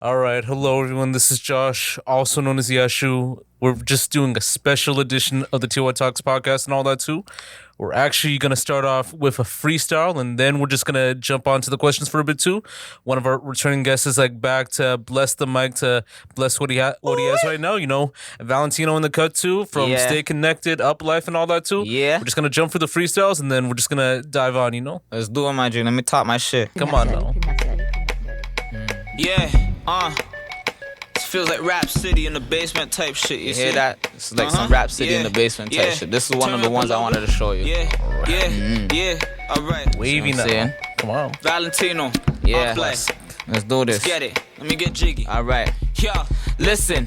All right, hello everyone. This is Josh, also known as Yashu. We're just doing a special edition of the TLOY Talks podcast and all that too. We're actually going to start off with a freestyle, and then we're just going to jump onto the questions for a bit too. One of our returning guests is back to bless the mic, to bless what he has right now. You know, Valintino in the cut too, from STAYconnected, Up Life, and all that too. Yeah. We're just going to jump through the freestyles, and then we're just going to dive on. You know, Let's do it, my G. Let me talk my shit. Come on now. Yeah, this feels like Rap City in the basement type shit. You hear see? that? It's like some Rap City in the basement type shit. This is one of the ones I wanted to show you. Yeah. All right. Wavy now. Come on. Valentino. Yeah. Up Let's Life. do this. Let's get it. Let me get jiggy. All right. Yo, listen.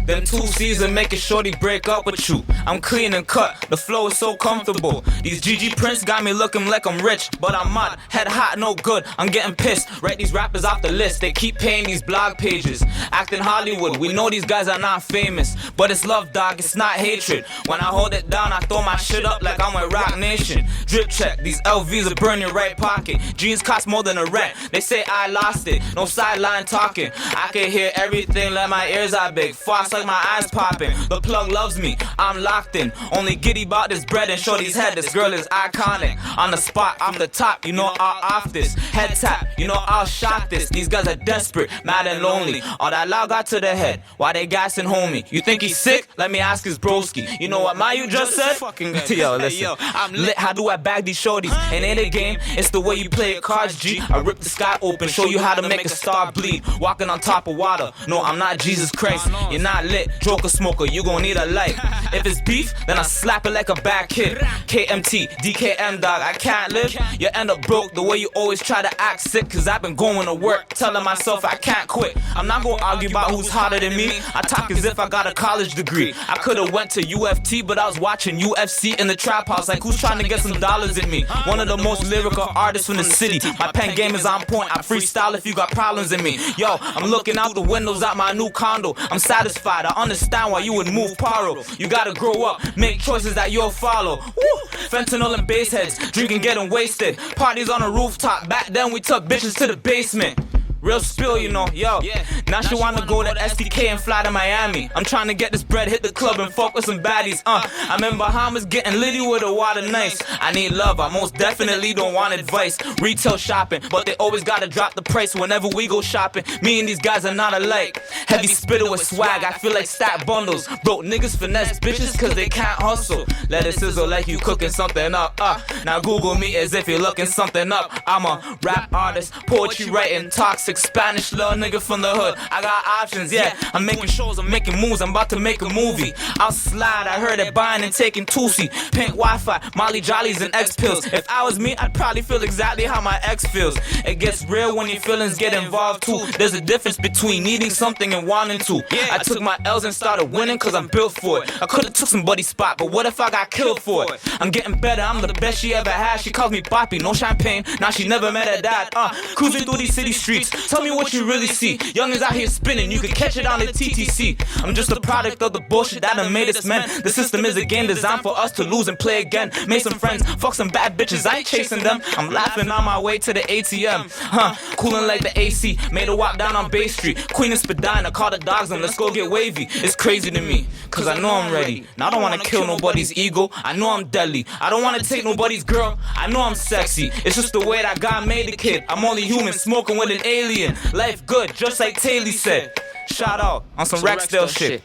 Them 2 seasons making shorty break up with you. I'm clean and cut, the flow is so comfortable. These GG prints got me looking like I'm rich, but I'm not. Head hot, no good, I'm getting pissed. Write these rappers off the list, they keep paying these blog pages. Acting Hollywood, we know these guys are not famous, but it's love, dog, it's not hatred. When I hold it down, I throw my shit up like I'm with Rock Nation. Drip check, these LVs will burn your right pocket. Jeans cost more than a rent, they say I lost it. No sideline talking, I can hear everything like my ears are big. Fast like my eyes popping. The plug loves me, I'm locked in. Only giddy about this bread and shorty's head. This girl is iconic. On the spot, I'm the top, you know I'll off this. Head tap, you know I'll shot this. These guys are desperate, mad and lonely. All that loud got to the head, why they gassing homie? You think he's sick? Let me ask his broski. You know what you just said? Fucking yo, listen. Hey, yo, I'm lit, how do I bag these shorties? And ain't a game, it's the way you play it cards, G. I rip the sky open, show you how to make a star bleed. Walking on top of water, no I'm not Jesus Christ. You're not lit, joker smoker, you gon' need a light. If it's beef, then I slap it like a bad kid. KMT, DKM dog, I can't live. You end up broke the way you always try to act sick. Cause I've been going to work, telling myself I can't quit. I'm not gonna argue about who's hotter than me. I talk as if I got a college degree. I could've went to UFT, but I was watching UFC in the trap house. Like who's trying to get some dollars in me? One of the most lyrical artists from the city. My pen game is on point, I freestyle if you got problems in me. Yo, I'm looking out the windows at my new condo. I'm satisfied, I understand why you would move paro. You gotta grow up, make choices that you'll follow. Woo! Fentanyl and bass heads, drinking, getting wasted. Parties on a rooftop, back then we took bitches to the basement. Real spill, you know, yo. Now she wanna go to SDK and fly to Miami. I'm trying to get this bread, hit the club and fuck with some baddies. I'm in Bahamas getting litty with a water nice. I need love, I most definitely don't want advice. Retail shopping, but they always gotta drop the price whenever we go shopping. Me and these guys are not alike. Heavy spitter with swag, I feel like stat bundles. Broke niggas finesse bitches cause they can't hustle. Let it sizzle like you cooking something up. Now Google me as if you're looking something up. I'm a rap artist, poetry writing, toxic Spanish little nigga from the hood. I got options, yeah. I'm making shows, I'm making moves, I'm about to make a movie. I'll slide, I heard it buying and taking Tusi. Pink Wi-Fi, Molly Jollies and X pills. If I was me, I'd probably feel exactly how my ex feels. It gets real when your feelings get involved too. There's a difference between needing something and wanting to. I took my L's and started winning cause I'm built for it. I could've took somebody's spot, but what if I got killed for it? I'm getting better, I'm the best she ever had. She calls me Poppy, no champagne, now she never met her dad. Cruising through these city streets, tell me what you really see. Youngins out here spinning, you can catch it on the TTC. I'm just a product of the bullshit that done made us men. The system is a game designed for us to lose and play again. Made some friends, fuck some bad bitches, I ain't chasing them. I'm laughing on my way to the ATM. Cooling like the AC, made a walk down on Bay Street. Queen and Spadina, call the dogs and let's go get wavy. It's crazy to me, cause I know I'm ready. Now I don't wanna kill nobody's ego, I know I'm deadly. I don't wanna take nobody's girl, I know I'm sexy. It's just the way that God made the kid. I'm only human, smoking with an alien. Life good, just like Taylor said. Shout out on some Rexdale shit.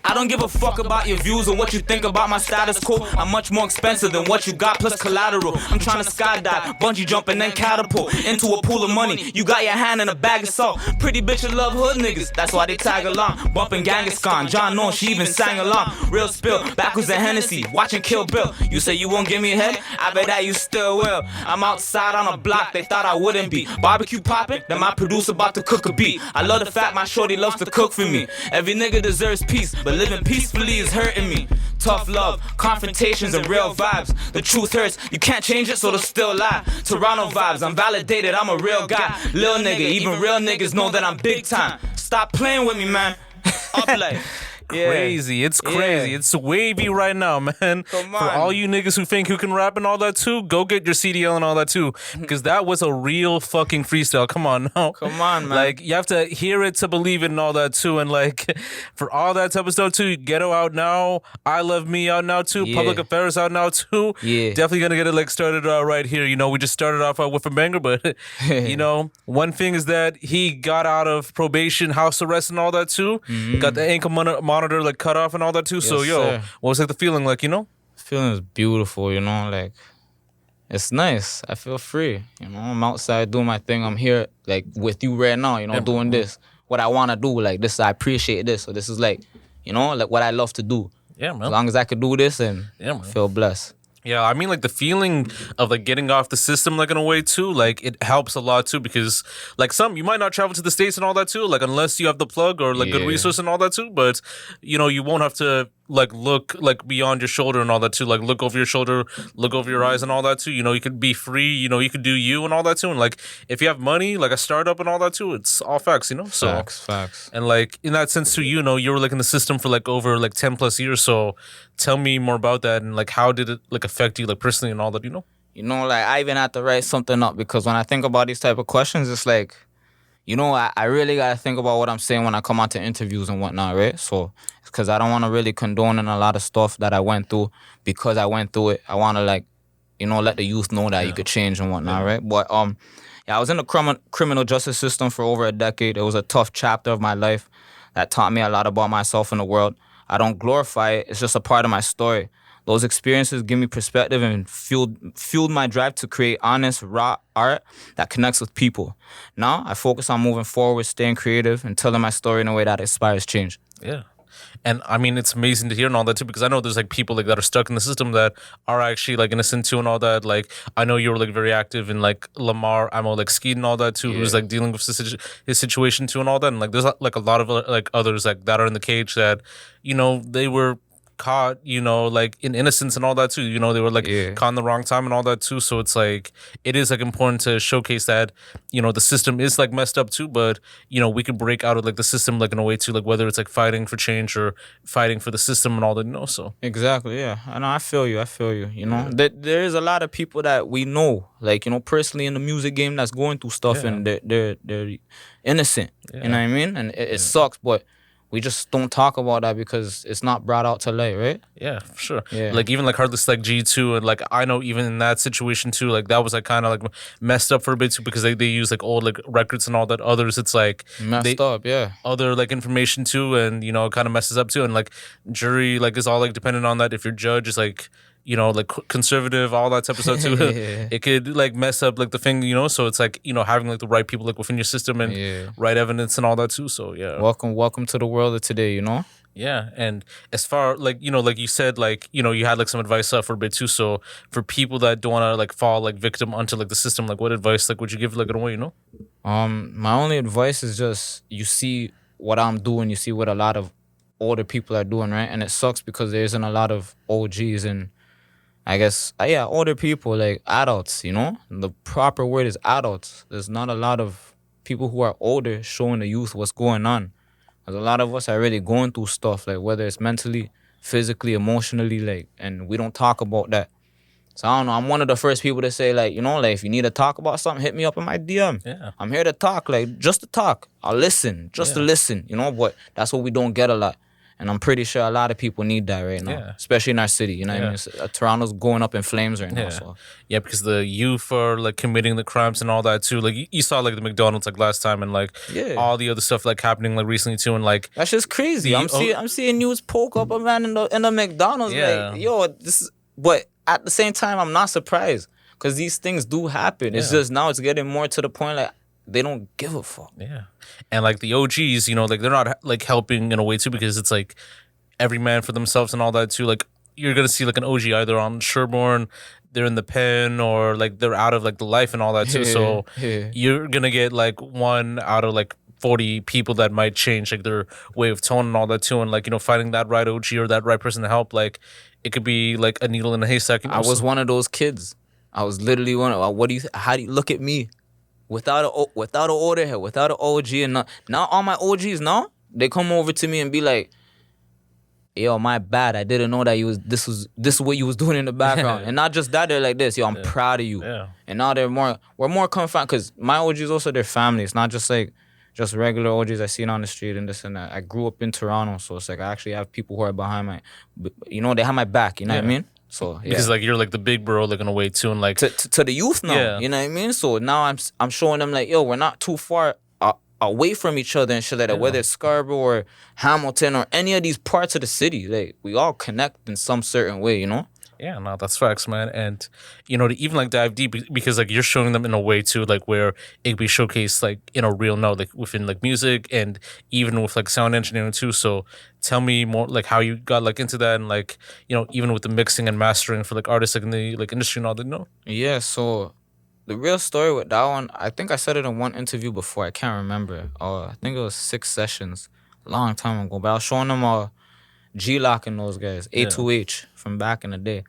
I don't give a fuck about your views or what you think about my status quo. I'm much more expensive than what you got plus collateral. I'm trying to skydive, bungee jump and then catapult into a pool of money. You got your hand in a bag of salt. Pretty bitches love hood niggas, that's why they tag along. Bumping Genghis-Khan, John North, she even sang along. Real spill, backwards and Hennessy, watching Kill Bill. You say you won't give me a head? I bet that you still will. I'm outside on a block, they thought I wouldn't be. Barbecue popping, then my producer about to cook a beat. I love the fact my shorty loves to cook for me. Every nigga deserves peace, but living peacefully is hurting me. Tough love, confrontations and real vibes. The truth hurts, you can't change it so they'll still lie. Toronto vibes, I'm validated, I'm a real guy. Lil nigga, even real niggas know that I'm big time. Stop playing with me, man. Up like crazy. It's crazy. It's wavy right now, man. Come on. For all you niggas who think you can rap and all that too, go get your CDL and all that too, because that was a real fucking freestyle. Come on now. Come on, man. Like, you have to hear it to believe it and all that too. And like, for all that type of stuff too, Ghetto out now, I Love Me out now too, Public Affairs out now too. Yeah. Definitely gonna get it like started right here. You know, we just started off with a banger, but you know, one thing is that he got out of probation, house arrest and all that too. Got the ankle monitor like cut off and all that too. So sir. what was like the feeling like, you know? Feeling is beautiful, you know, like it's nice. I feel free, you know. I'm outside doing my thing. I'm here like with you right now, you know, doing this. What I want to do, like this, I appreciate this. So this is like, you know, like what I love to do. Yeah, man. As long as I could do this and feel blessed. Yeah, I mean, like, the feeling of, like, getting off the system, like, in a way, too, like, it helps a lot, too, because, like, you might not travel to the States and all that, too, like, unless you have the plug or, like, good resource and all that, too, but, you know, you won't have to, like, look, like, beyond your shoulder and all that, too, like, look over your shoulder, look over your eyes and all that, too, you know, you could be free, you know, you could do you and all that, too, and, like, if you have money, like, a startup and all that, too, it's all facts, you know, so. Facts. And, like, in that sense, too, you know, you were, like, in the system for, like, over, like, 10 plus years, so tell me more about that and, like, how did it, like, affect you, like, personally and all that, you know? You know, like, I even had to write something up because when I think about these type of questions, it's like, you know, I really got to think about what I'm saying when I come out to interviews and whatnot, right? So, because I don't want to really condone in a lot of stuff that I went through because I went through it. I want to, like, you know, let the youth know that you could change and whatnot, right? But, I was in the criminal justice system for over a decade. It was a tough chapter of my life that taught me a lot about myself and the world. I don't glorify it. It's just a part of my story. Those experiences give me perspective and fueled my drive to create honest, raw art that connects with people. Now, I focus on moving forward, staying creative, and telling my story in a way that inspires change. Yeah. And I mean, it's amazing to hear and all that too, because I know there's like people like that are stuck in the system that are actually like innocent too and all that. Like, I know you were like very active in like Lamar, like Skeet and all that too, who's like dealing with his situation too and all that. And like, there's like a lot of like others like that are in the cage that, you know, they were caught, you know, like in innocence and all that too, you know, they were like caught in the wrong time and all that too. So it's like, it is like important to showcase that, you know, the system is like messed up too, but you know, we could break out of like the system like in a way too, like whether it's like fighting for change or fighting for the system and all that, you know. So exactly, yeah. I know, I feel you, you know. There is a lot of people that we know, like, you know, personally in the music game that's going through stuff and they're innocent, you know what I mean? And it sucks, but we just don't talk about that because it's not brought out to light, right? Yeah, for sure. Yeah. Like even like Heartless like G2 and like I know even in that situation too, like that was like kind of like messed up for a bit too because they use like old like records and all that. Others it's like messed up, yeah. Other like information too, and you know, kind of messes up too, and like jury like is all like dependent on that. If your judge is like, you know, like conservative, all that type of stuff too, it could like mess up like the thing, you know. So it's like, you know, having like the right people like within your system and right evidence and all that too. So yeah, welcome to the world of today, you know. Yeah, and as far like, you know, like you said, like, you know, you had like some advice for a bit too. So for people that don't want to like fall like victim onto like the system, like what advice like would you give like in a way, you know? My only advice is just you see what I'm doing, you see what a lot of older people are doing, right? And it sucks because there isn't a lot of OGs and I guess, older people, like adults, you know? The proper word is adults. There's not a lot of people who are older showing the youth what's going on. Because a lot of us are really going through stuff, like whether it's mentally, physically, emotionally, like, and we don't talk about that. So I don't know, I'm one of the first people to say, like, you know, like, if you need to talk about something, hit me up in my DM. Yeah. I'm here to talk, like, just to talk. I'll listen, just to listen, you know? But that's what we don't get a lot. And I'm pretty sure a lot of people need that right now, especially in our city. You know what I mean? Toronto's going up in flames right now. So. Yeah, because the youth are like committing the crimes and all that too. Like you saw like the McDonald's like last time and like all the other stuff like happening like recently too. And like that's just crazy. I'm seeing news poke up a man in the McDonald's. Like, yo, this is. But at the same time, I'm not surprised because these things do happen. It's just now it's getting more to the point like they don't give a fuck. Yeah. And like the OGs, you know, like they're not like helping in a way too because it's like every man for themselves and all that too. Like you're gonna see like an OG either on Sherborne, they're in the pen, or like they're out of like the life and all that too. So you're gonna get like one out of like 40 people that might change like their way of tone and all that too. And like, you know, finding that right OG or that right person to help, like it could be like a needle in a haystack. You know? I was one of those kids. I was literally one of. How do you look at me? Without an order here, without an OG, and now all my OGs now they come over to me and be like, yo, my bad. I didn't know that this is what you was doing in the background. And not just that, they're like this, yo, I'm proud of you. Yeah. And now we're more confined, because my OGs also, their family. It's not just like just regular OGs I seen on the street and this and that. I grew up in Toronto, so it's like I actually have people who are behind they have my back, you know what I mean? So yeah. Because like you're like the big bro, like in a way too, and like to the youth now, Yeah. you know what I mean? So now I'm showing them like, yo, we're not too far away from each other and shit like that. Whether it's Scarborough or Hamilton or any of these parts of the city, like we all connect in some certain way, you know? Yeah, no, that's facts, man. And to even like dive deep, because like you're showing them in a way too, like where it could be showcased like in a real note, like within like music and even with like sound engineering too. So tell me more like how you got like into that, and like even with the mixing and mastering for like artists like in the like industry and all that. Yeah, so the real story with that one, I think I said it in one interview before. I can't remember. I think it was 6 sessions, a long time ago. But I was showing them G-Lock and those guys, A2H from back in the day.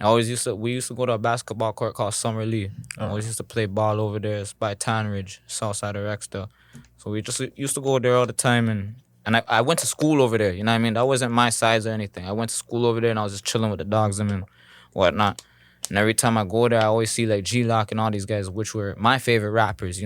We used to go to a basketball court called Summer Lee. I always used to play ball over there. It's by Tanridge, south side of Rexdale. So we just used to go there all the time, and I went to school over there, you know what I mean? That wasn't my size or anything. I went to school over there and I was just chilling with the dogs and whatnot. And every time I go there, I always see like G-Lock and all these guys, which were my favorite rappers,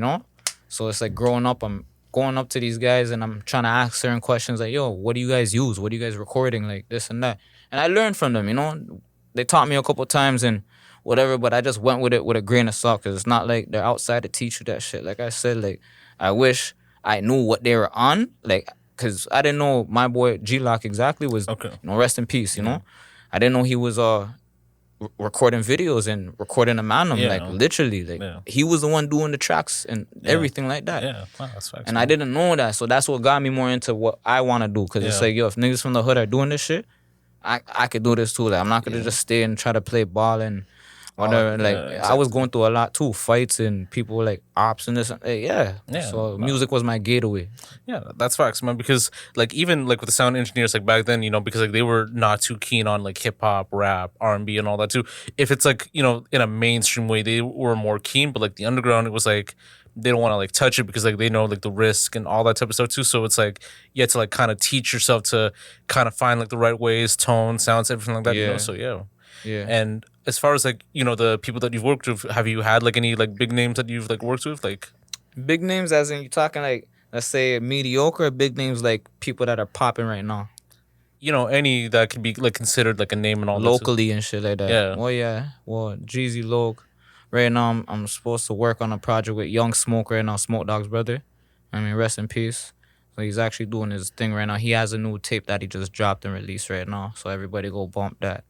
So it's like growing up, I'm going up to these guys and I'm trying to ask certain questions like, yo, what do you guys use? What are you guys recording? Like this and that. And I learned from them, They taught me a couple times and whatever, but I just went with it with a grain of salt, because it's not like they're outside to teach you that shit. Like I said, like I wish I knew what they were on, like, because I didn't know my boy G-Lock exactly was, rest in peace, I didn't know he was recording videos and recording a Magnum, like literally, like he was the one doing the tracks and everything like that. Yeah, wow, that's facts. And I didn't know that, so that's what got me more into what I want to do, because it's like, yo, if niggas from the hood are doing this shit, I could do this too. Like I'm not gonna just stay and try to play ball and whatever. Exactly. I was going through a lot too, fights and people like ops and this. So music was my gateway. Yeah, that's facts, man. Because like even like with the sound engineers like back then, because like they were not too keen on like hip hop, rap, R&B, and all that too. If it's like in a mainstream way, they were more keen. But like the underground, it was like they don't want to like touch it because like they know like the risk and all that type of stuff too. So it's like you have to like kind of teach yourself to kind of find like the right ways, tone, sounds, everything like that. So yeah. And as far as like the people that you've worked with, have you had like any like big names that you've like worked with? Like big names, as in you talking like, let's say mediocre, big names like people that are popping right now. Any that could be like considered like a name and all locally and shit like that. Yeah. Well, Jeezy Loke. Right now, I'm supposed to work on a project with Young Smoke right now, Smoke Dog's brother. I mean, rest in peace. So he's actually doing his thing right now. He has a new tape that he just dropped and released right now. So everybody go bump that.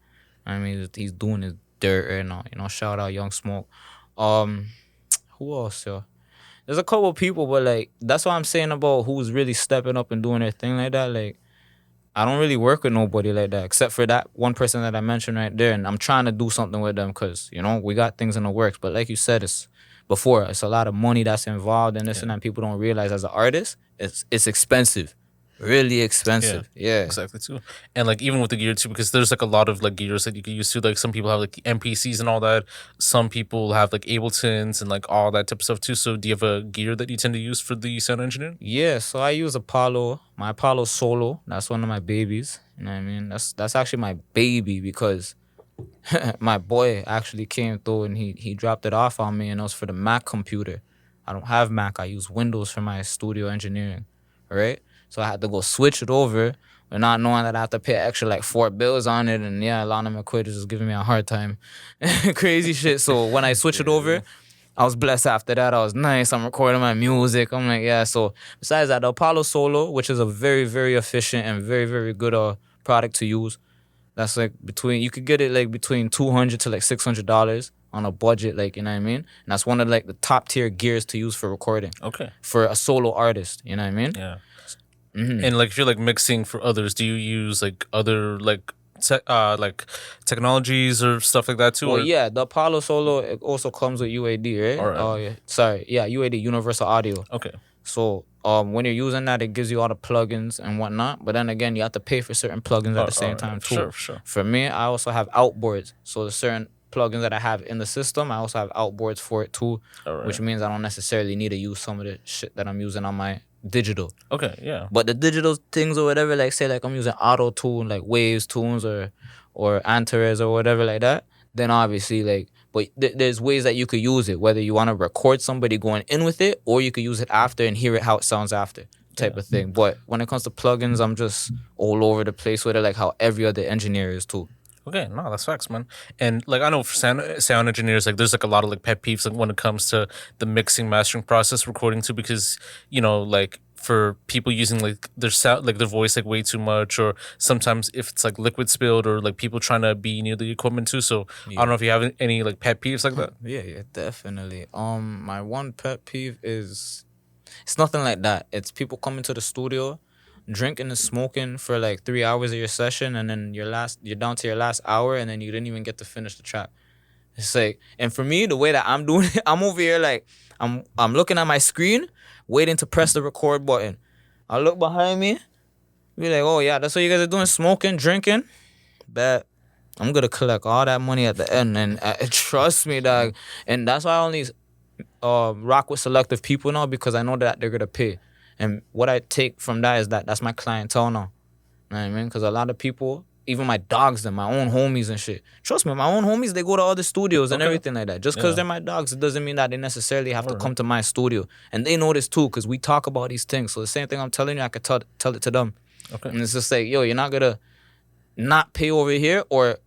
I mean, he's doing his dirt right now. Shout out Young Smoke. Who else, yo? There's a couple people, but like that's what I'm saying about who's really stepping up and doing their thing like that. Like I don't really work with nobody like that, except for that one person that I mentioned right there. And I'm trying to do something with them because, we got things in the works. But like you said, it's a lot of money that's involved in this and that. People don't realize as an artist, it's expensive. Really expensive. Yeah. Exactly too. And like even with the gear too, because there's like a lot of like gears that you can use too. Like some people have like MPCs and all that. Some people have like Abletons and like all that type of stuff too. So do you have a gear that you tend to use for the sound engineering? Yeah, so I use my Apollo Solo. That's one of my babies. You know what I mean? That's actually my baby because my boy actually came through and he dropped it off on me, and it was for the Mac computer. I don't have Mac. I use Windows for my studio engineering, right? So I had to go switch it over, but not knowing that I have to pay extra like $4 on it. And a lot of them equators was giving me a hard time. Crazy shit. So when I switched it over, I was blessed after that. I was nice. I'm recording my music. I'm like, So besides that, the Apollo Solo, which is a very, very efficient and very, very good product to use. That's like you could get it like between $200 to like $600 on a budget, like, you know what I mean? And that's one of like the top tier gears to use for recording. Okay. For a solo artist, you know what I mean? Yeah. Mm-hmm. And like if you're like mixing for others, do you use like other like technologies or stuff like that too? Well, yeah, the Apollo Solo, it also comes with UAD, right? All right. Oh yeah, sorry, yeah, UAD, Universal Audio. Okay. So when you're using that, it gives you all the plugins and whatnot. But then again, you have to pay for certain plugins at the same time too. Sure. For me, I also have outboards. So there's certain plugins that I have in the system, I also have outboards for it too, which means I don't necessarily need to use some of the shit that I'm using on my digital. Okay, yeah. But the digital things or whatever, like say like I'm using auto tune, like Waves tunes or Antares or whatever like that, then obviously like, but there's ways that you could use it, whether you want to record somebody going in with it or you could use it after and hear it how it sounds after type of thing. But when it comes to plugins, I'm just all over the place with it, like how every other engineer is too. Okay, no, that's facts, man. And like I know for sound engineers, like there's like a lot of like pet peeves like when it comes to the mixing mastering process, recording too, because like for people using like their sound, like their voice like way too much, or sometimes if it's like liquid spilled, or like people trying to be near the equipment too. So I don't know if you have any like pet peeves like that. Yeah, definitely. My one pet peeve is it's nothing like that. It's people coming to the studio, drinking and smoking for like 3 hours of your session, and then you're down to your last hour, and then you didn't even get to finish the track. It's like, and for me, the way that I'm doing it, I'm over here like I'm looking at my screen, waiting to press the record button. I look behind me, be like, oh yeah, that's what you guys are doing, smoking, drinking. Bet I'm gonna collect all that money at the end, and trust me, dog. And that's why I only rock with selective people now, because I know that they're gonna pay. And what I take from that is that's my clientele now. You know what I mean? Because a lot of people, even my dogs and my own homies and shit. Trust me, my own homies, they go to other studios and everything like that. Just because they're my dogs, it doesn't mean that they necessarily have to come to my studio. And they know this too, because we talk about these things. So the same thing I'm telling you, I could tell it to them. Okay. And it's just like, yo, you're not gonna not pay over here, or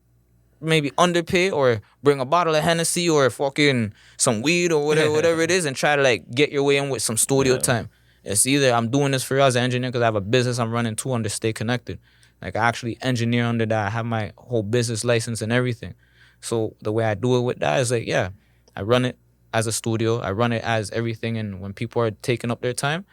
maybe underpay, or bring a bottle of Hennessy or fucking some weed or whatever it is, and try to like get your way in with some studio time. It's either I'm doing this for you as an engineer because I have a business I'm running too under STAYconnected. Like I actually engineer under that. I have my whole business license and everything. So the way I do it with that is like, yeah, I run it as a studio. I run it as everything. And when people are taking up their time,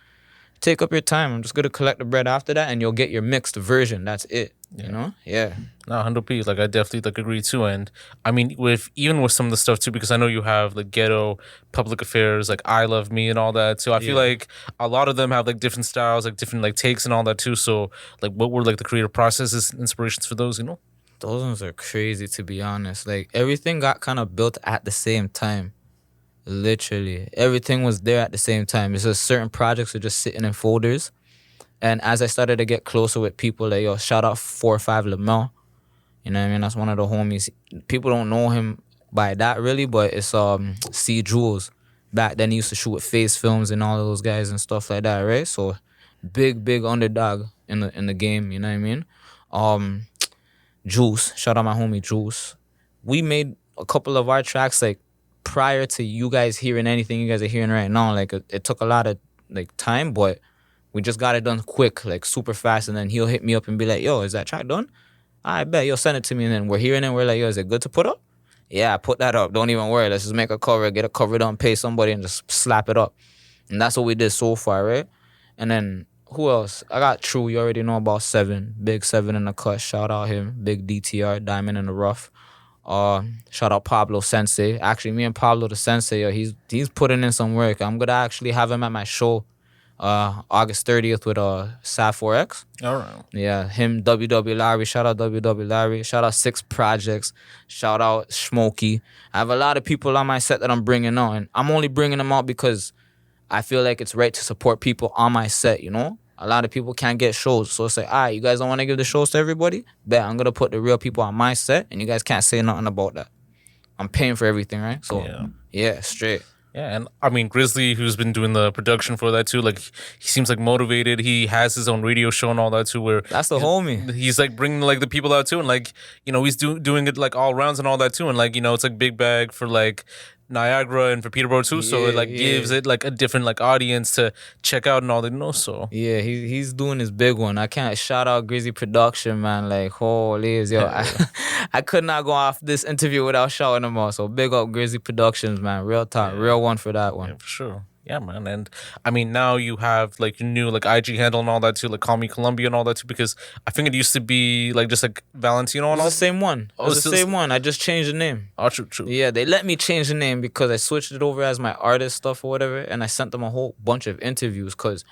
take up your time. I'm just going to collect the bread after that, and you'll get your mixed version. That's it. You know? Yeah. No, 100p. Like I definitely like agree too. And I mean, even with some of the stuff too, because I know you have like Ghetto, Public Affairs, like I Love Me and all that too. I feel like a lot of them have like different styles, like different like takes and all that too. So like, what were like the creative processes, inspirations for those? Those ones are crazy, to be honest. Like everything got kind of built at the same time. Literally, everything was there at the same time. It's just certain projects are just sitting in folders. And as I started to get closer with people, like, yo, shout out 4-5 Lamel. You know what I mean? That's one of the homies. People don't know him by that really, but it's C Jules. Back then he used to shoot with Face Films and all of those guys and stuff like that, right? So big underdog in the game, you know what I mean? Juice, shout out my homie Juice. We made a couple of our tracks like prior to you guys hearing anything you guys are hearing right now. Like it took a lot of like time, but we just got it done quick, like super fast, and then he'll hit me up and be like, yo, is that track done? I bet. Yo, send it to me. And then we're hearing it. We're like, yo, is it good to put up? Yeah, put that up. Don't even worry. Let's just make a cover, get a cover done, pay somebody, and just slap it up. And that's what we did so far, right? And then who else? I got True. You already know about 7. Big 7 in the cut. Shout out him. Big DTR, Diamond in the Rough. Shout out Pablo Sensei. Actually, me and Pablo the Sensei, yo, he's putting in some work. I'm gonna actually have him at my show August 30th with Saf4X. All right. Yeah, him, WW Larry. Shout out WW Larry. Shout out 6 Projects. Shout out Smokey. I have a lot of people on my set that I'm bringing on. And I'm only bringing them out because I feel like it's right to support people on my set, you know? A lot of people can't get shows. So it's like, all right, you guys don't want to give the shows to everybody? Bet, I'm going to put the real people on my set, and you guys can't say nothing about that. I'm paying for everything, right? So, yeah straight. Yeah, and I mean, Grizzly, who's been doing the production for that too, like, he seems like motivated. He has his own radio show and all that too, where... That's the homie. He's like bringing like the people out too, and like, he's doing it like all rounds and all that too, and like, it's like big bag for like Niagara and for Peterborough too, so it like gives it like a different like audience to check out and all that, so. Yeah, he's doing his big one. I can't shout out Grizzly Production, man. Like, holy, yo, I could not go off this interview without shouting them out. So big up Grizzly Productions, man. Real talk, real one for that one. Yeah, for sure. Yeah, man. And I mean, now you have like your new like IG handle and all that too, like Call Me Columbia and all that too, because I think it used to be like just like Valintino and all. It's the same one. It's the same one. I just changed the name. Oh, true. Yeah, they let me change the name because I switched it over as my artist stuff or whatever, and I sent them a whole bunch of interviews because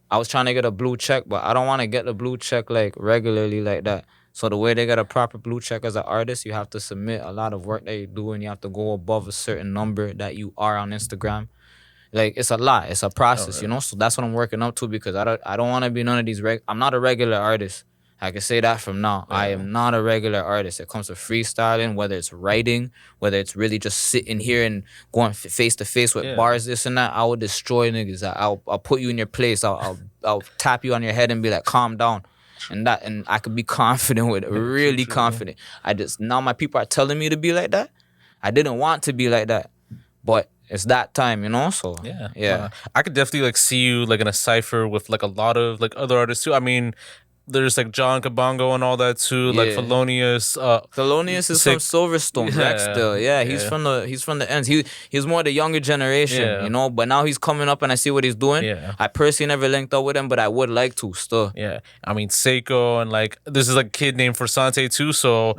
I was trying to get a blue check, but I don't want to get the blue check like regularly like that. So the way they get a proper blue check as an artist, you have to submit a lot of work that you do, and you have to go above a certain number that you are on Instagram. Like it's a lot. It's a process, you know. So that's what I'm working up to because I don't want to be none of these. I'm not a regular artist. I can say that from now. I am not a regular artist. It comes to freestyling, whether it's writing, whether it's really just sitting here and going face to face with bars, this and that. I will destroy niggas. I'll put you in your place. I'll tap you on your head and be like, calm down. And I could be confident with it, really confident. Now my people are telling me to be like that. I didn't want to be like that, but it's that time, you know. So yeah. I could definitely like see you like in a cipher with like a lot of like other artists too. I mean, there's like John Kabongo and all that too, like Thelonious. Thelonious is from Silverstone, Rexdale. Yeah, he's from the ends. He's more the younger generation, you know. But now he's coming up, and I see what he's doing. Yeah. I personally never linked up with him, but I would like to still. Yeah, I mean Seiko and like this is like a kid named Forsante too, so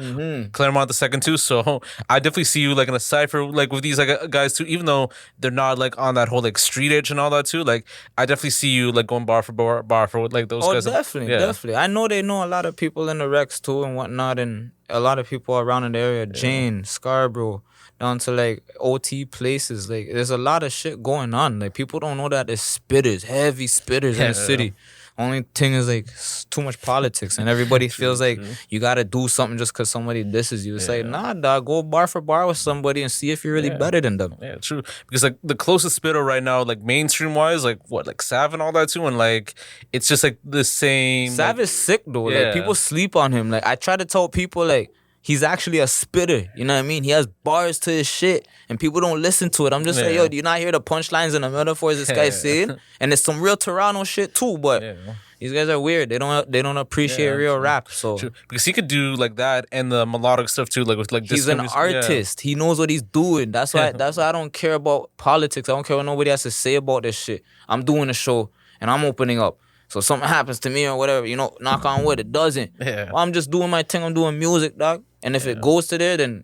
Claremont the second too. So I definitely see you like in a cipher like with these like guys too, even though they're not like on that whole like street edge and all that too. Like I definitely see you like going bar for with like those guys. Definitely. I know they know a lot of people in the Rex too and whatnot, and a lot of people around in the area. Jane, Scarborough, down to like OT places. Like there's a lot of shit going on. Like people don't know that there's spitters, heavy spitters in the city. Only thing is like too much politics, and everybody feels like you gotta do something just because somebody disses you. It's like, nah, dog, go bar for bar with somebody and see if you're really better than them. Yeah, true. Because like the closest spitter right now, like mainstream wise, like what, like Sav and all that too, and like it's just like the same. Sav is sick though. Like people sleep on him. Like I try to tell people like he's actually a spitter. You know what I mean? He has bars to his shit, and people don't listen to it. I'm just like, yo, do you not hear the punchlines and the metaphors this guy's saying? And it's some real Toronto shit too, but these guys are weird. They don't appreciate real rap. So because he could do like that and the melodic stuff too, like with like he's an artist. He knows what he's doing. That's why I don't care about politics. I don't care what nobody has to say about this shit. I'm doing a show and I'm opening up. So something happens to me or whatever, you know, knock on wood, it doesn't. Well, I'm just doing my thing. I'm doing music, dog. And if it goes to there, then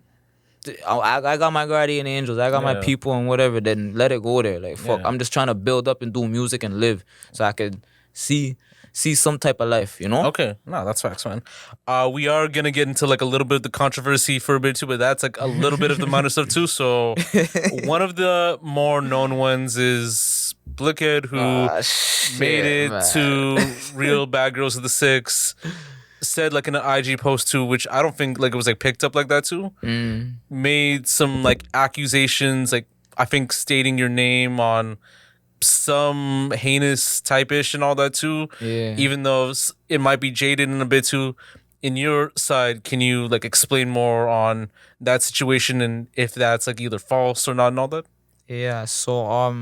I got my guardian angels. I got my people and whatever. Then let it go there. Like, fuck, I'm just trying to build up and do music and live so I could see some type of life, you know? Okay. No, that's facts, man. We are going to get into like a little bit of the controversy for a bit too, but that's like a little bit of the minor stuff too. So one of the more known ones is Blickhead, who made it to Real Bad Girls of the Six. Said like in an IG post too, which I don't think like it was like picked up like that too. Made some like accusations, like I think stating your name on some heinous type-ish and all that too. Even though it might be jaded in a bit too. In your side, can you like explain more on that situation and if that's like either false or not and all that? Yeah, so I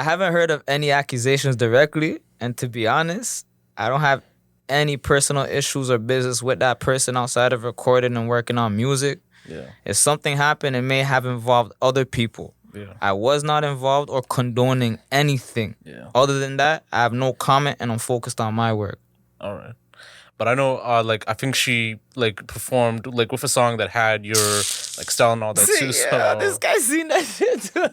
haven't heard of any accusations directly, and to be honest, I don't have any personal issues or business with that person outside of recording and working on music. If something happened, it may have involved other people. I was not involved or condoning anything. Other than that, I have no comment and I'm focused on my work. All right. But I know, like, I think she, like, performed, like, with a song that had your, like, style and all that, too. So. This guy seen that shit, too.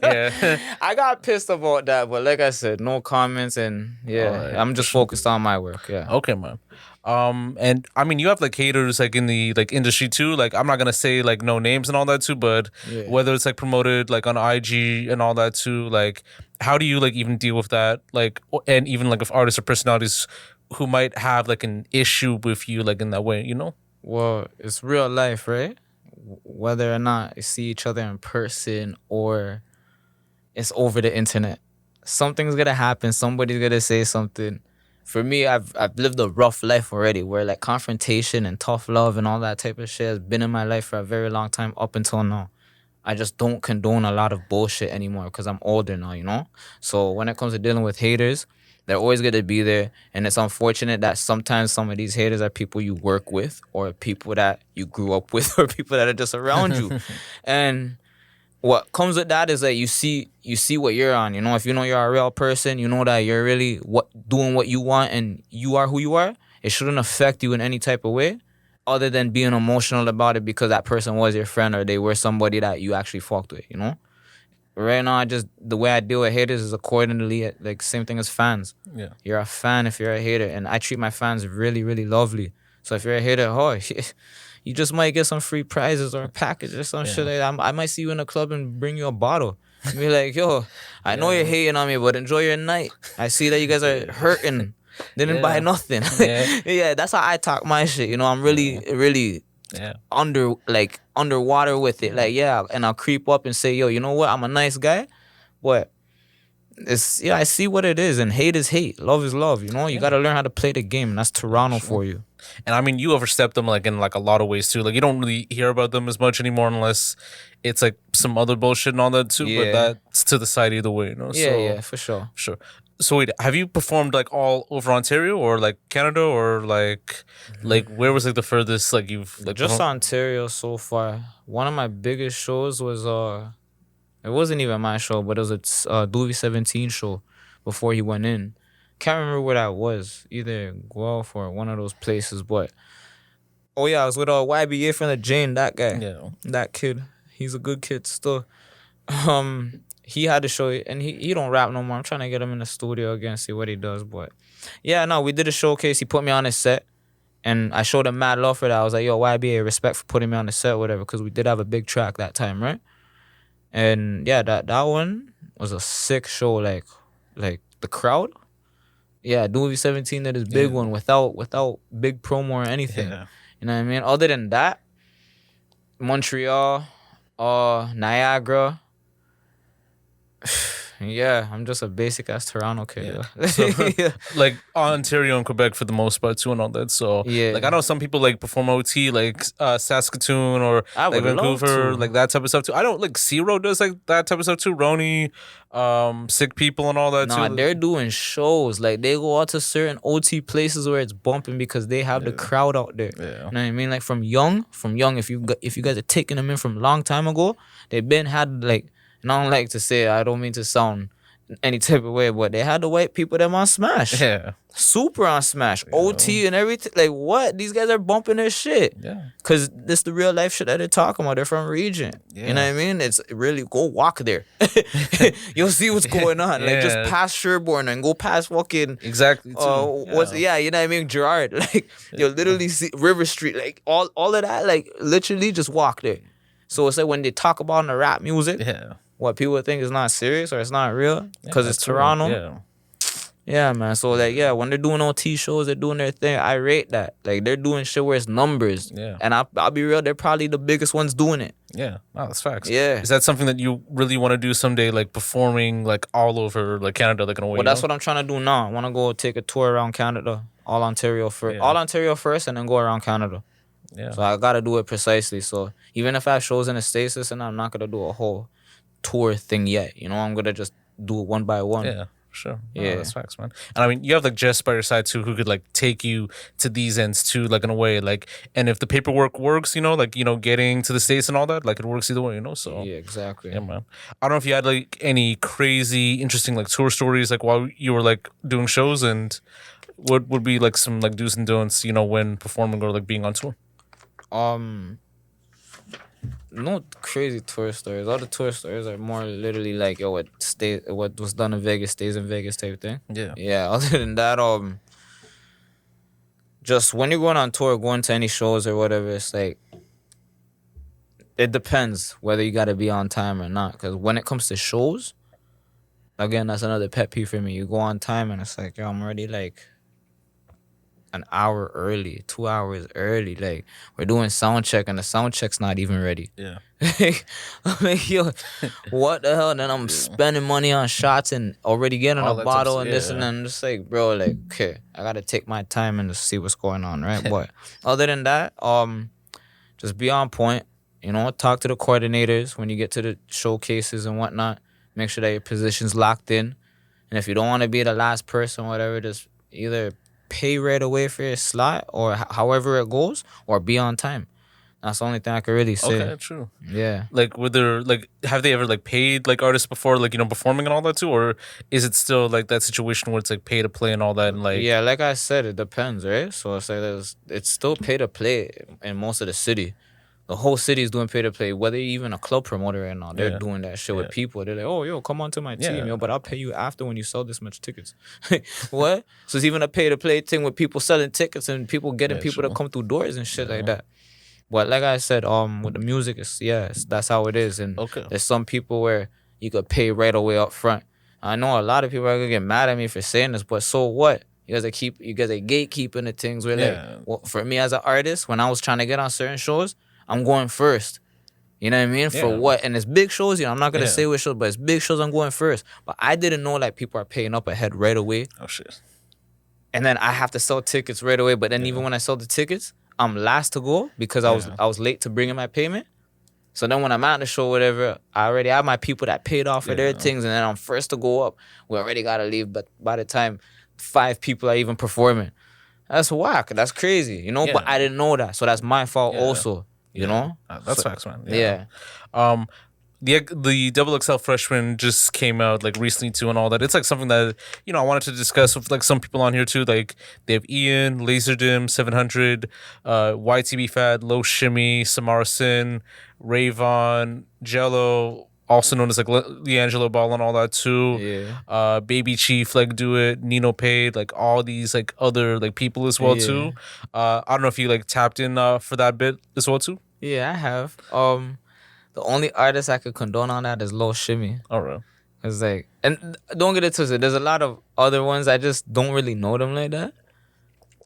I got pissed about that, but like I said, no comments, and, I'm just focused on my work, Okay, man. And, I mean, you have, like, haters, like, in the, like, industry, too. Like, I'm not gonna say, like, no names and all that, too, but whether it's, like, promoted, like, on IG and all that, too, like, how do you, like, even deal with that? Like, and even, like, if artists or personalities who might have like an issue with you like in that way, you know? Well, it's real life, right? Whether or not you see each other in person or it's over the internet, something's gonna happen. Somebody's gonna say something. For me, I've lived a rough life already where like confrontation and tough love and all that type of shit has been in my life for a very long time up until now. I just don't condone a lot of bullshit anymore because I'm older now, you know? So when it comes to dealing with haters, they're always going to be there. And it's unfortunate that sometimes some of these haters are people you work with or people that you grew up with or people that are just around you. And what comes with that is that you see what you're on. You know, if you know you're a real person, you know that you're really doing what you want and you are who you are, it shouldn't affect you in any type of way other than being emotional about it because that person was your friend or they were somebody that you actually fucked with, you know? Right now, the way I deal with haters is accordingly, like same thing as fans. You're a fan if you're a hater, and I treat my fans really, really lovely. So if you're a hater, you just might get some free prizes or a package or some shit like that. I might see you in a club and bring you a bottle. Be like, yo, I know you're hating on me, but enjoy your night. I see that you guys are hurting. Didn't buy nothing. Yeah. That's how I talk my shit. You know, I'm really Yeah. underwater with it. Like, and I'll creep up and say, yo, you know what? I'm a nice guy, but I see what it is, and hate is hate. Love is love. You know, you gotta learn how to play the game, and that's Toronto for you. And I mean, you overstep them like in like a lot of ways too. Like you don't really hear about them as much anymore unless it's like some other bullshit and all that too. But that's to the side either way, you know. Yeah, for sure. Sure. So wait, have you performed like all over Ontario or like Canada or like where was like the furthest like you've like Just performed? Ontario so far. One of my biggest shows was it wasn't even my show, but it was a Louis 17 show before he went in. Can't remember where that was, either Guelph or one of those places. But I was with YBA from the Jane. That guy, that kid, he's a good kid still. He had to show it, and he don't rap no more. I'm trying to get him in the studio again, see what he does. But we did a showcase. He put me on his set, and I showed him mad love for that. I was like, yo, YBA, respect for putting me on the set, whatever, because we did have a big track that time, right? And that one was a sick show. Like the crowd. Yeah, Louis 17 did his big one without big promo or anything. Yeah. You know what I mean? Other than that, Montreal, Niagara. I'm just a basic ass Toronto kid. Yeah. So, like Ontario and Quebec for the most part too and all that. So like I know some people like perform OT like Saskatoon or I like would love Vancouver, to. like that type of stuff too. I don't like Zero does like that type of stuff too. Roni, Sick People and all that Nah, too. they're doing shows. Like they go out to certain OT places where it's bumping because they have the crowd out there. Yeah. You know what I mean? Like from young, if you guys are taking them in from a long time ago, they've been had like. And I don't like to say it, I don't mean to sound any type of way, but they had the white people them on Smash. Yeah. Super on Smash. OT and everything. Like what? These guys are bumping their shit. Yeah. Cause this the real life shit that they're talking about. They're from region. Yeah. You know what I mean? It's really go walk there. You'll see what's going on. Like just past Sherbourne and go past fucking Exactly. Too. you know what I mean? Gerard. Like you'll literally see River Street. Like all of that, like literally just walk there. So it's like when they talk about in the rap music. Yeah. What people think is not serious or it's not real because it's Toronto. Yeah, man. So like, when they're doing OT shows, they're doing their thing. I rate that. Like they're doing shit where it's numbers. Yeah. And I'll be real, they're probably the biggest ones doing it. Yeah. Wow, that's facts. Yeah. Is that something that you really want to do someday, like performing like all over like Canada, like in a way? Well, that's what I'm trying to do now. I want to go take a tour around Canada, all Ontario first, and then go around Canada. Yeah. So I gotta do it precisely. So even if I have shows in the States, and I'm not gonna do a whole tour thing yet. You know, I'm gonna just do it one by one. Yeah, sure. Yeah, that's facts, man. And I mean, you have like Jess by your side too, who could like take you to these ends too, like in a way, like. And if the paperwork works, you know, like getting to the States and all that, like it works either way, you know. So yeah, exactly. Yeah, man. I don't know if you had like any crazy, interesting like tour stories, like while you were like doing shows, and what would be like some like do's and don'ts, you know, when performing or like being on tour. No crazy tour stories. All the tour stories are more literally like, what was done in Vegas stays in Vegas type thing. Yeah. Yeah. Other than that, just when you're going on tour, going to any shows or whatever, it's like it depends whether you gotta be on time or not. Because when it comes to shows, again, that's another pet peeve for me. You go on time and it's like, I'm already like an hour early, 2 hours early. Like we're doing sound check and the sound check's not even ready. Yeah. I'm like, yo, what the hell? And then I'm spending money on shots and already getting a bottle and this and then. I'm just like, bro, like, okay, I gotta take my time and just see what's going on, right? But other than that, just be on point. You know, talk to the coordinators when you get to the showcases and whatnot. Make sure that your position's locked in. And if you don't want to be the last person, whatever, just either pay right away for your slot or however it goes, or be on time. That's the only thing I could really say. Okay, true. Yeah. Like, were there like, have they ever like paid like artists before, like, you know, performing and all that too, or is it still like that situation where it's like pay to play and all that and like? Yeah, like I said, it depends, right? So it's like it's still pay to play in most of the city. The whole city is doing pay to play, whether you're even a club promoter or not. They're doing that shit with people. They're like, oh, yo, come on to my team, yo, but I'll pay you after when you sell this much tickets. What? So it's even a pay to play thing with people selling tickets and people getting people to come through doors and shit like that. But like I said, with the music, that's how it is. And there's some people where you could pay right away up front. I know a lot of people are gonna get mad at me for saying this, but so what? You guys are gatekeeping the things where like, well, for me as an artist, when I was trying to get on certain shows, I'm going first. You know what I mean? For what? And it's big shows, I'm not gonna say which shows, but it's big shows I'm going first. But I didn't know like people are paying up ahead right away. Oh shit. And then I have to sell tickets right away. But then even when I sell the tickets, I'm last to go because I was late to bring in my payment. So then when I'm at the show, whatever, I already have my people that paid off for their things, and then I'm first to go up. We already gotta leave, but by the time 5 people are even performing, that's whack. That's crazy, Yeah. But I didn't know that, so that's my fault also. You know, that's facts, man. Yeah. The XXL Freshman just came out like recently too, and all that. It's like something that I wanted to discuss with like some people on here too. Like they have Ian, Laserdym, 700, YTB Fat, Low Shimmy, Samarson, Rayvon, Jello, also known as like Leangelo Ball and all that too. Yeah. Baby Chief, like Do It, Nino Paid, like all these like other like people as well too. I don't know if you like tapped in for that bit as well too. Yeah, I have. The only artist I could condone on that is Low Shimmy. All right. It's like, and don't get it twisted. There's a lot of other ones I just don't really know them like that.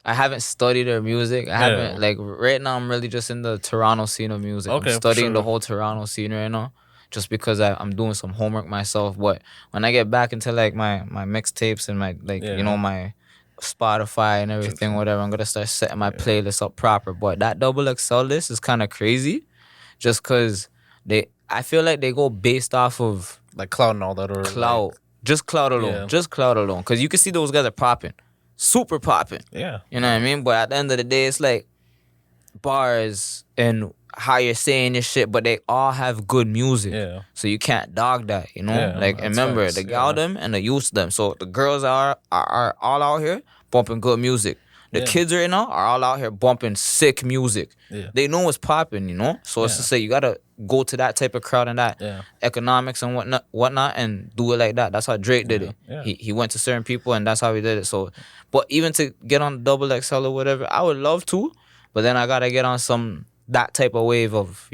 I haven't studied their music. I haven't like right now. I'm really just in the Toronto scene of music. Okay, I'm studying the whole Toronto scene right now, just because I'm doing some homework myself. But when I get back into like my mixtapes and my my Spotify and everything, whatever, I'm gonna start setting my playlist up proper. But that XXL list is kind of crazy, just cause I feel like they go based off of like cloud and all that, or cloud, like, just cloud alone, just cloud alone, cause you can see those guys are popping, super popping. Yeah, you know what I mean. But at the end of the day, it's like bars and how you're saying your shit, but they all have good music. Yeah. So you can't dog that, Yeah, like, and remember, facts. the gal them and the youth them. So the girls are all out here bumping good music. The kids right now are all out here bumping sick music. Yeah. They know what's popping, So it's to say you gotta go to that type of crowd and that economics and whatnot, and do it like that. That's how Drake did it. Yeah. He went to certain people, and that's how he did it. So, but even to get on XXL or whatever, I would love to, but then I gotta get on that type of wave of,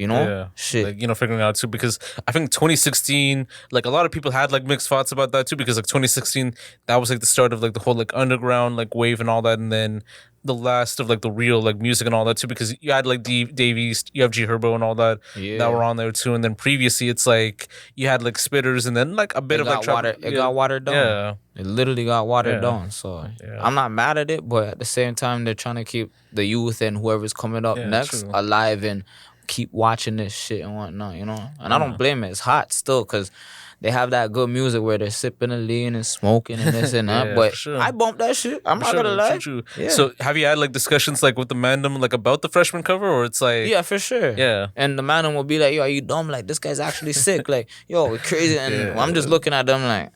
shit. Like, figuring out too, because I think 2016, like a lot of people had like mixed thoughts about that too, because like 2016, that was like the start of like the whole like underground like wave and all that, and then the last of like the real like music and all that too, because you had like Dave East, you have G Herbo and all that that were on there too, and then previously it's like you had like Spitters and then like a bit of like got watered down. Yeah. It literally got watered down. So I'm not mad at it, but at the same time, they're trying to keep the youth and whoever's coming up next alive and keep watching this shit and whatnot, And I don't blame it. It's hot still because they have that good music where they're sipping and lean and smoking and this and that. But I bump that shit. I'm not gonna lie. True. Yeah. So have you had like discussions like with the Mandem like about the Freshman cover, or it's like yeah, for sure. Yeah. And the man will be like, yo, are you dumb? Like, this guy's actually sick. Like, yo, we're crazy. And I'm just looking at them like,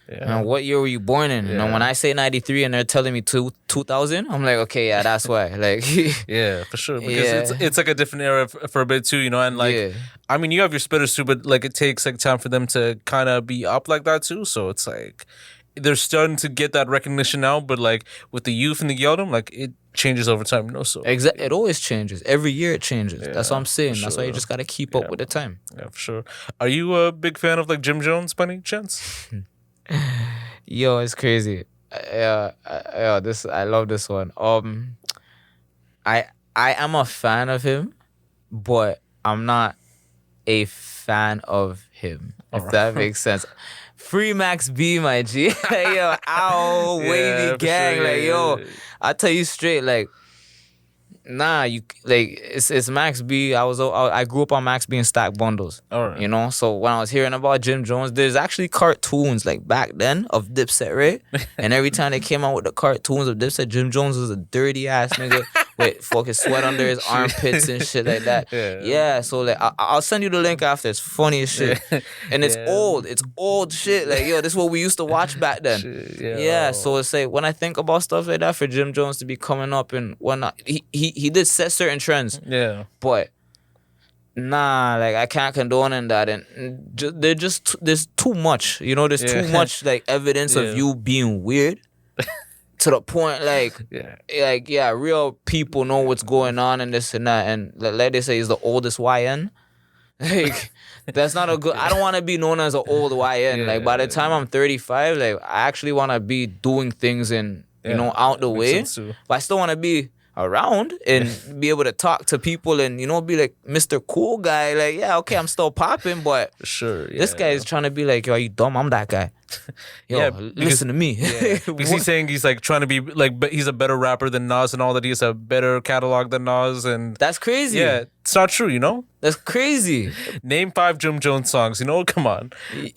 man, what year were you born in? When I say 93 and they're telling me 2000, I'm like, okay, yeah, that's why. Like, yeah, for sure. Because it's like a different era for a bit too, and like, I mean, you have your spitters too, but like it takes like time for them to kind of be up like that too. So it's like they're starting to get that recognition now, but like with the youth and the Yeldom, like it changes over time, So exactly, it always changes. Every year it changes. That's what I'm saying. That's why you just gotta keep up with the time. Yeah, for sure. Are you a big fan of like Jim Jones by any chance? Yo, it's crazy. I love this one. I am a fan of him, but I'm not a fan of him. If that makes sense. Free Max B, my G. Yo, ow, wavy gang. Sure, like, yo, I tell you straight, like, nah, you like it's Max B. I grew up on Max B and Stack Bundles. All right. So when I was hearing about Jim Jones, there's actually cartoons like back then of Dipset, right? And every time they came out with the cartoons of Dipset, Jim Jones was a dirty ass nigga with fucking sweat under his armpits and shit like that. Yeah. So like I'll send you the link after. It's funny as shit. And it's old. It's old shit. Like, yo, this is what we used to watch back then. Yeah. So it's like when I think about stuff like that for Jim Jones to be coming up and whatnot, he did set certain trends. Yeah. But nah, like I can't condone in that, and there's too much. There's too much like evidence of you being weird. To the point, real people know what's going on and this and that, and like they say, he's the oldest YN. Like, that's not a good. I don't want to be known as an old YN. Like, by the time I'm 35, like, I actually want to be doing things and out the way. But I still want to be around and be able to talk to people and be like Mr. Cool Guy. Like, yeah, okay, I'm still popping, but sure, this guy is trying to be like, yo, are you dumb? I'm that guy. Yo, listen to me. Because he's saying he's like trying to be like, but he's a better rapper than Nas and all that. He has a better catalog than Nas, and that's crazy. Yeah, it's not true. That's crazy. Name 5 Jim Jones songs. Come on.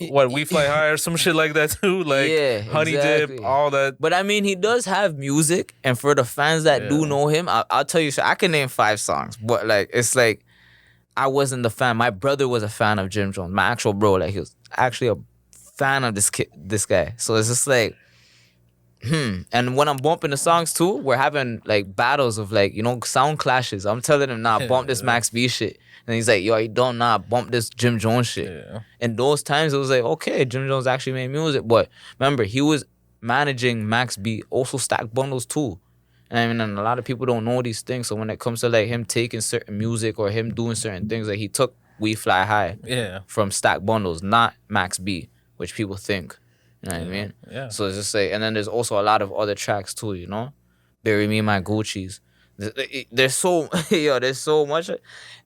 What, We Fly High or some shit like that too? Like Honey Dip, all that. But I mean, he does have music, and for the fans that do know him, I'll tell you, I can name 5 songs, but like it's like I wasn't the fan. My brother was a fan of Jim Jones. My actual bro, like he was actually a fan of this guy. So it's just like, And when I'm bumping the songs too, we're having like battles of like, sound clashes. I'm telling him, nah, bump this Max B shit. And he's like, yo, you don't bump this Jim Jones shit. Yeah. And those times it was like, okay, Jim Jones actually made music. But remember, he was managing Max B, also Stack Bundles too. And I mean, and a lot of people don't know these things. So when it comes to like him taking certain music or him doing certain things, like he took We Fly High from Stack Bundles, not Max B, which people think. You know what I mean? Yeah. So it's just like, and then there's also a lot of other tracks too, Bury Me in My Gucci's. There's so much.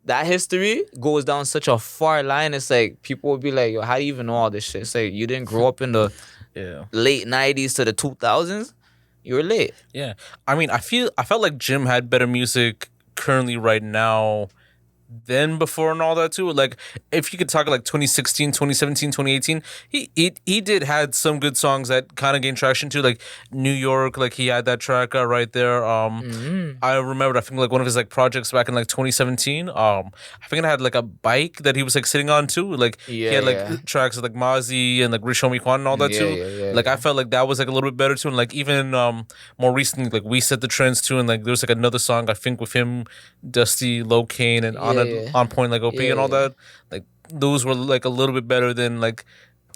That history goes down such a far line. It's like people will be like, yo, how do you even know all this shit? It's like you didn't grow up in the late 90s to the 2000s. You were late. Yeah. I mean, I felt like Jim had better music currently right now than before and all that too. Like if you could talk like 2016, 2017, 2018, he did had some good songs that kind of gained traction too. Like New York, like he had that track right there. I remembered, I think like one of his like projects back in like 2017. I think it had like a bike that he was like sitting on too. Like he had like tracks with like Mozzie and like Rishomi Kwan and all that too. Like I felt like that was like a little bit better too. And like even more recently, like We Set the Trends too. And like there was like another song I think with him, Dusty, Lil Kane, and On Point, like OP and all that. Like those were like a little bit better than like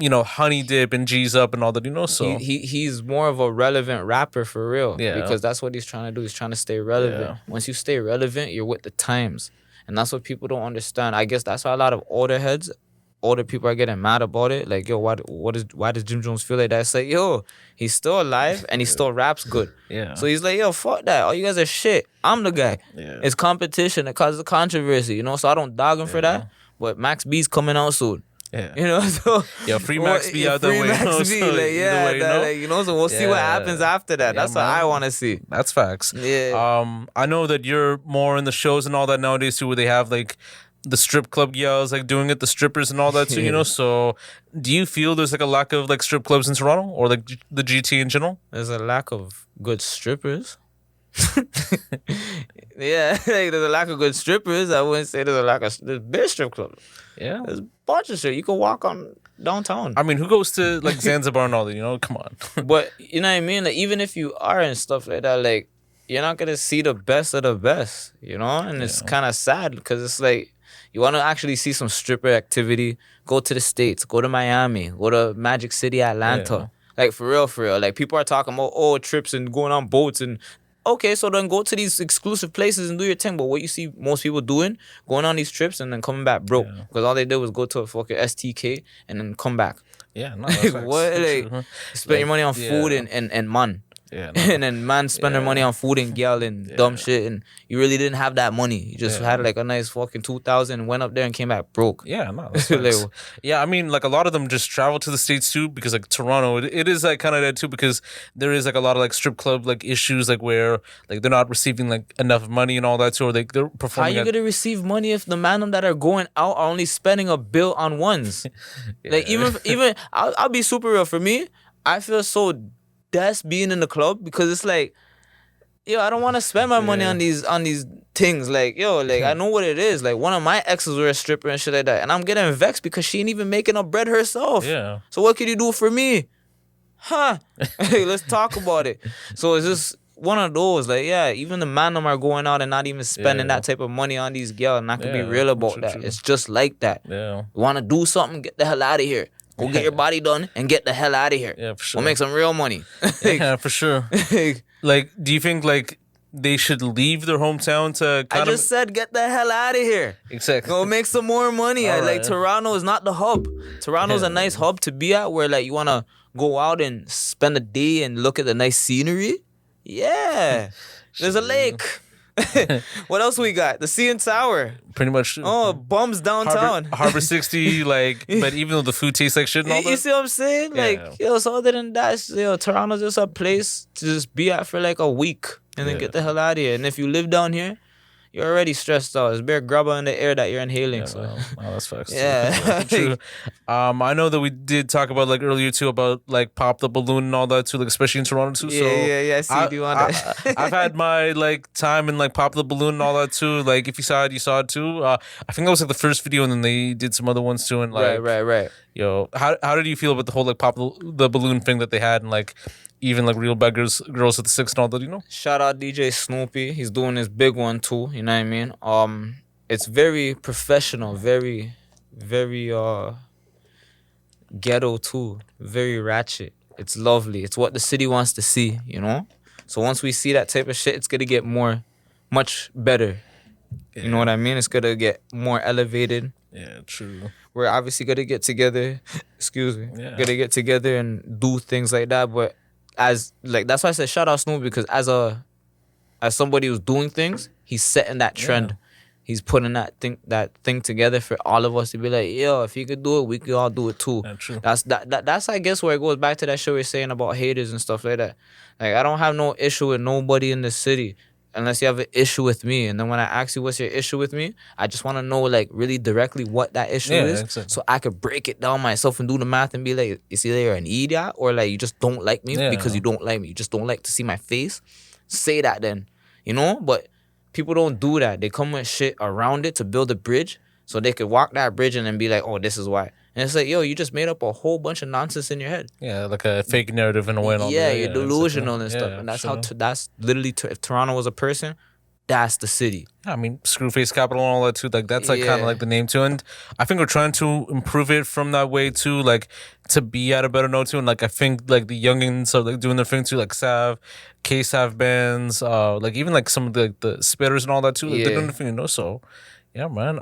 Honey Dip and G's Up and all that. So he's more of a relevant rapper for real. Yeah, because that's what he's trying to do. He's trying to stay relevant. Yeah. Once you stay relevant, you're with the times, and that's what people don't understand. I guess that's why a lot of older people are getting mad about it. Like, yo, why does Jim Jones feel like that? It's like, yo, he's still alive and he still raps good. Yeah. So he's like, yo, fuck that. All you guys are shit. I'm the guy. Yeah. It's competition. It causes controversy, So I don't dog him for that. But Max B's coming out soon. Yeah. So free Max B out the way. Free Max B, so we'll see what happens after that. That's what I want to see. That's facts. Yeah. I know that you're more in the shows and all that nowadays too, where they have like the strip club yells, like doing it, the strippers and all that too, So do you feel there's like a lack of like strip clubs in Toronto or like the GT in general? There's a lack of good strippers. Like there's a lack of good strippers. I wouldn't say there's big strip clubs. Yeah. There's a bunch of shit. You can walk on downtown. I mean, who goes to like Zanzibar and all that, Come on. But you know what I mean? Like even if you are and stuff like that, like you're not gonna see the best of the best, And it's kind of sad because it's like you want to actually see some stripper activity, go to the States, go to Miami, go to Magic City, Atlanta. Like for real. Like people are talking about trips and going on boats and okay, so then go to these exclusive places and do your thing. But what you see most people doing, going on these trips and then coming back broke. Because all they did was go to a fucking STK and then come back. Yeah, no, like, what? Like, spend your money on food and man. Yeah, no. And then man spend their money on food and girl and dumb shit, and you really didn't have that money. You just had like a nice fucking 2,000, went up there and came back broke. Yeah, no. Like, I mean, like a lot of them just travel to the States too, because like Toronto, it is like kind of that too, because there is like a lot of like strip club like issues, like where like they're not receiving like enough money and all that too, or like they're performing. How you gonna receive money if the man that are going out are only spending a bill on ones? Like even I'll be super real. For me, I feel so that's being in the club because it's like, yo, I don't want to spend my money on these things. Like, yo, like I know what it is. Like one of my exes were a stripper and shit like that, and I'm getting vexed because she ain't even making up bread herself. Yeah. So what could you do for me? Huh? Hey, let's talk about it. So it's just one of those. Like, yeah, even the man them are going out and not even spending that type of money on these girls, and I can be real about that. True. It's just like that. Yeah. You want to do something? Get the hell out of here. Go get your body done and get the hell out of here. Yeah, for sure. We'll make some real money. Yeah, for sure. Like, do you think like they should leave their hometown to I kind just said get the hell out of here. exactly Go make some more money. All Like right. Toronto is not the hub. Toronto's a nice hub to be at where like you wanna go out and spend a day and look at the nice scenery. Yeah. There's a lake. What else we got? The CN Tower. pretty much. Oh, bums downtown. Harbor 60, like, but even though the food tastes like shit and all You that. see what I'm saying? Yeah. Like, yo, so other than that, Toronto's just a place to just be at for like a week and then Yeah. get the hell out of here. And if you live down here, you're already stressed out. It's bare grubber in the air that you're inhaling. Yeah, So well, that's facts. Yeah. True. I know that we did talk about like earlier too about like pop the balloon and all that too, like especially in Toronto too. So yeah. I see you do on that. I've had my like time in like pop the balloon and all that too. Like if you saw it, you saw it too. I think that was like the first video, and then they did some other ones too. And like, Right. yo, how did you feel about the whole like pop the balloon thing that they had, and like even like real bad girls at the six and all that, you know? Shout out DJ Snoopy. He's doing his big one too. You know what I mean? It's very professional, very ghetto too, very ratchet. It's lovely. It's what the city wants to see, you know? So once we see that type of shit, it's gonna get much better. You know what I mean? It's gonna get more elevated. Yeah, true. We're obviously gonna get together. Excuse me. Yeah. Gonna get together and do things like that. But as like that's why I said shout out Snoop, because as somebody who's doing things, he's setting that trend. Yeah. He's putting that thing together for all of us to be like, yo, if he could do it, we could all do it too. Yeah, true. That's I guess where it goes back to that shit we're saying about haters and stuff like that. Like I don't have no issue with nobody in the city unless you have an issue with me. And then when I ask you what's your issue with me, I just want to know like really directly what that issue is, exactly. so I could break it down myself and do the math and be like, is either you're an idiot or like you just don't like me because you don't like me. You just don't like to see my face. Say that then, you know? But people don't do that. They come with shit around it to build a bridge so they could walk that bridge and then be like, oh, this is why. And it's like, yo, you just made up a whole bunch of nonsense in your head. Yeah, like a fake narrative in a way. And all Yeah, that. you're delusional and stuff. And that's how, that's literally, if Toronto was a person, that's the city. I mean, Screwface Capital and all that too. Like that's like kind Yeah. of like the name too, and I think we're trying to improve it from that way too, like to be at a better note too. And like I think like the youngins are like doing their thing too, like Sav, K-Sav bands, like even like some of the spitters and all that too. Like they're doing their thing, you know. So yeah, man.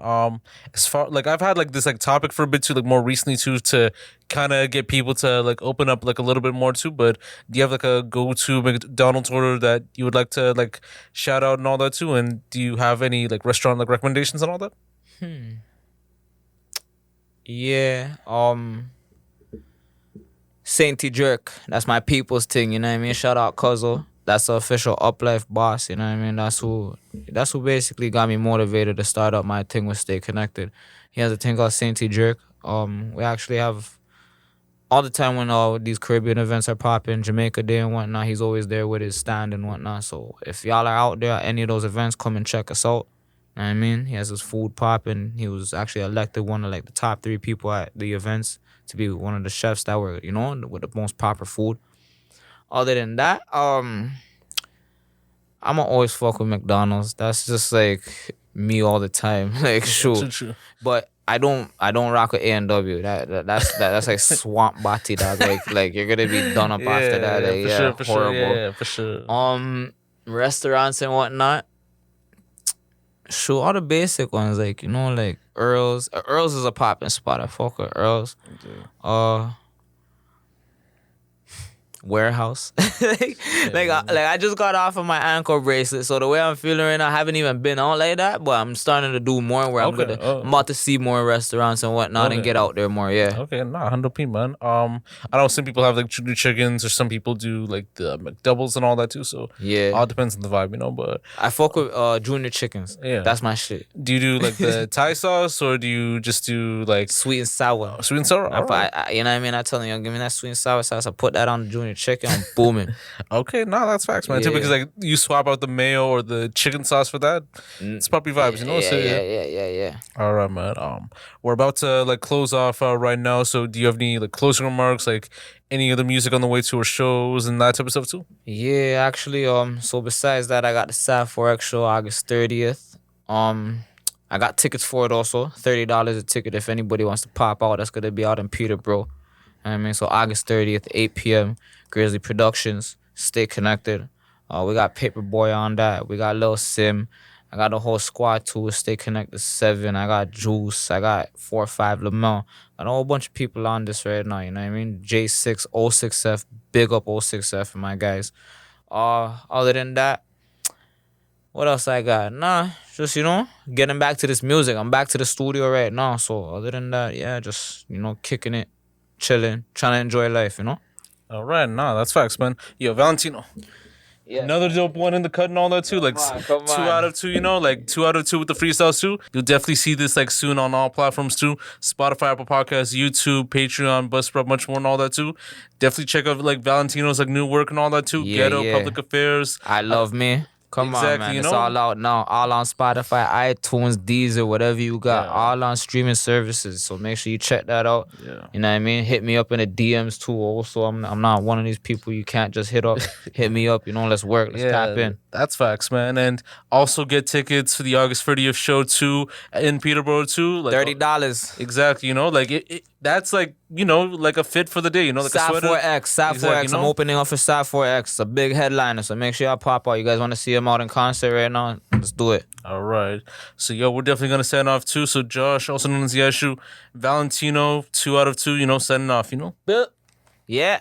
As far like I've had like this like topic for a bit too, like more recently too, to kind of get people to like open up like a little bit more too. But do you have like a go-to McDonald's order that you would like to like shout out and all that too? And do you have any like restaurant like recommendations and all that? Yeah. Sainty Jerk. That's my people's thing, you know what I mean? Shout out Cuzzo. That's the official Uplife boss, you know what I mean? That's who basically got me motivated to start up my thing with STAYconnected. He has a thing called Sainty Jerk. We actually have all the time when all these Caribbean events are popping, Jamaica Day and whatnot, he's always there with his stand and whatnot. So if y'all are out there at any of those events, come and check us out. You know what I mean? He has his food popping. He was actually elected one of like the top 3 people at the events to be one of the chefs that were, you know, with the most proper food. Other than that, I'ma always fuck with McDonald's. That's just like me all the time. Like shoot. True. But I don't rock with A&W. That's like swamp bati dog. Like you're gonna be done up after that. Like, for horrible. sure. Yeah, for sure. Restaurants and whatnot. Shoot, all the basic ones, like, you know, like Earl's. Earl's is a popping spot. I fuck with Earl's. Warehouse. I just got off of my ankle bracelet, so the way I'm feeling right now, I haven't even been out like that, but I'm starting to do more where I'm about to see more restaurants and whatnot and get out there more. Yeah. Okay, nah, 100p, man. I know some people have like junior chickens, or some people do like the McDoubles and all that too. So Yeah. all depends on the vibe, you know. But I fuck with junior chickens. Yeah. That's my shit. do you do like the Thai sauce, or do you just do like Sweet and sour. sweet and sour? Alright. You know what I mean? I tell them, yo, give me that sweet and sour sauce. I put that on the junior chicken. I'm booming. Okay, nah, that's facts, man. Too, Yeah. because like you swap out the mayo or the chicken sauce for that. It's puppy vibes, you know. So, Yeah. All right, man. We're about to like close off right now. So, do you have any like closing remarks, like any other music on the way to, or shows and that type of stuff too? Yeah, actually, so besides that, I got the Sav 4X show August 30th. I got tickets for it also. $30 a ticket if anybody wants to pop out. That's gonna be out in Peterborough. You know what I mean? So August 30th, 8 p.m. Grizzly Productions, STAYconnected. We got Paperboy on that. We got Lil Sim. I got the whole squad too. Stay Connected 7. I got Juice. I got 4-5 Lamel. Got a whole bunch of people on this right now. You know what I mean? J6, 06F. Big up 06F, my guys. Other than that, what else I got? Nah, just, getting back to this music. I'm back to the studio right now. So other than that, yeah, just, kicking it, chilling, trying to enjoy life, All right, nah, that's facts, man. Yo, Valentino. Yeah. Another dope one in the cut and all that too. Like Come 2 on. out of 2, like 2 out of 2 with the freestyles too. You'll definitely see this like soon on all platforms too. Spotify, Apple Podcasts, YouTube, Patreon, Buzzsprout, much more and all that too. Definitely check out like Valentino's like new work and all that too. Yeah, Ghetto, yeah. Public Affairs. I Love Me. Come on, Exactly, man. you It's know? all out now. All on Spotify, iTunes, Deezer, whatever you got. Yeah. All on streaming services. So make sure you check that out. Yeah. You know what I mean? Hit me up in the DMs too. Also, I'm not one of these people you can't just hit up. Hit me up. Let's work. Let's tap in. That's facts, man. And also get tickets for the August 30th show too in Peterborough too. Like $30. Exactly, like that's like like a fit for the day, like a Sat sweater. 4X, Sat Exactly, 4X. I'm opening up for Sat 4X. It's a big headliner, so make sure y'all pop out. You guys want to see him out in concert right now? Let's do it. All right. So, we're definitely going to sign off too. So, Josh, also known as Yashu, Valentino, 2 out of 2, signing off, Yeah.